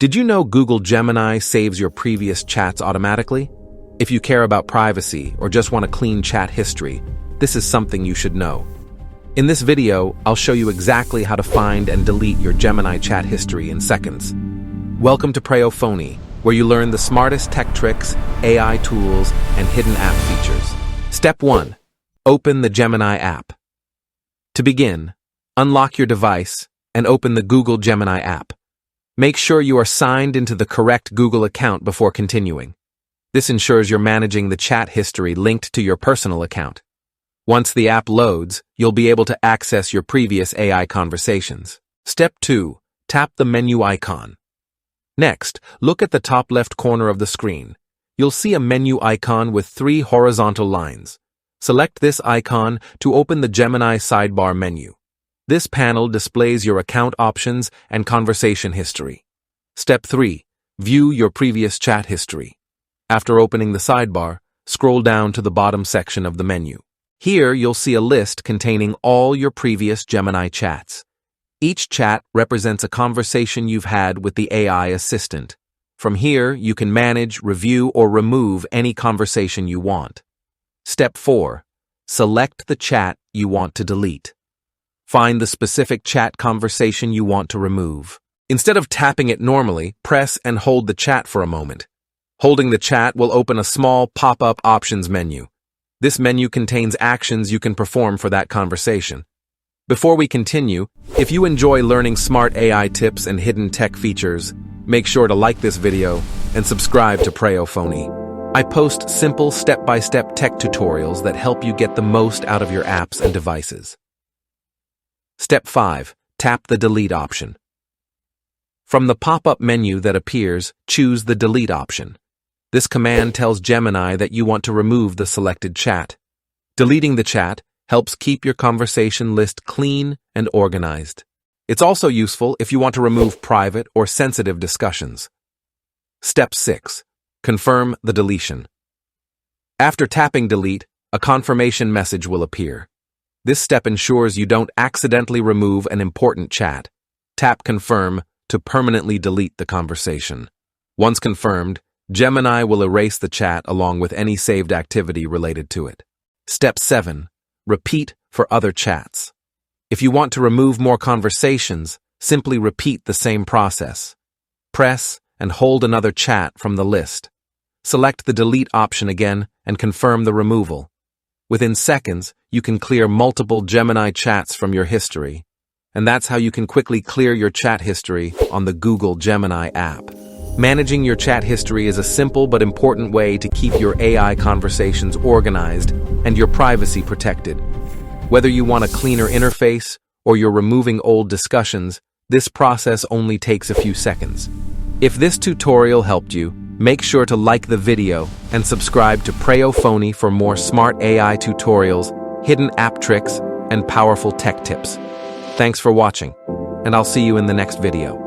Did you know Google Gemini saves your previous chats automatically? If you care about privacy or just want a clean chat history, this is something you should know. In this video, I'll show you exactly how to find and delete your Gemini chat history in seconds. Welcome to Preyo Phonie, where you learn the smartest tech tricks, AI tools, and hidden app features. Step 1. Open the Gemini app. To begin, unlock your device and open the Google Gemini app. Make sure you are signed into the correct Google account before continuing. This ensures you're managing the chat history linked to your personal account. Once the app loads, you'll be able to access your previous AI conversations. Step 2. Tap the menu icon. Next, look at the top left corner of the screen. You'll see a menu icon with 3 horizontal lines. Select this icon to open the Gemini sidebar menu. This panel displays your account options and conversation history. Step 3. View your previous chat history. After opening the sidebar, scroll down to the bottom section of the menu. Here, you'll see a list containing all your previous Gemini chats. Each chat represents a conversation you've had with the AI assistant. From here, you can manage, review, or remove any conversation you want. Step 4. Select the chat you want to delete. Find the specific chat conversation you want to remove. Instead of tapping it normally, press and hold the chat for a moment. Holding the chat will open a small pop-up options menu. This menu contains actions you can perform for that conversation. Before we continue, if you enjoy learning smart AI tips and hidden tech features, make sure to like this video and subscribe to Preyo Phonie. I post simple step-by-step tech tutorials that help you get the most out of your apps and devices. Step 5. Tap the delete option. From the pop-up menu that appears, choose the delete option. This command tells Gemini that you want to remove the selected chat. Deleting the chat helps keep your conversation list clean and organized. It's also useful if you want to remove private or sensitive discussions. Step 6. Confirm the deletion. After tapping delete, a confirmation message will appear. This step ensures you don't accidentally remove an important chat. Tap confirm to permanently delete the conversation. Once confirmed, Gemini will erase the chat along with any saved activity related to it. Step 7. Repeat for other chats. If you want to remove more conversations, simply repeat the same process. Press and hold another chat from the list. Select the delete option again and confirm the removal. Within seconds, you can clear multiple Gemini chats from your history. And that's how you can quickly clear your chat history on the Google Gemini app. Managing your chat history is a simple but important way to keep your AI conversations organized and your privacy protected. Whether you want a cleaner interface or you're removing old discussions, this process only takes a few seconds. If this tutorial helped you, make sure to like the video and subscribe to Preyo Phonie for more smart AI tutorials, hidden app tricks, and powerful tech tips. Thanks for watching, and I'll see you in the next video.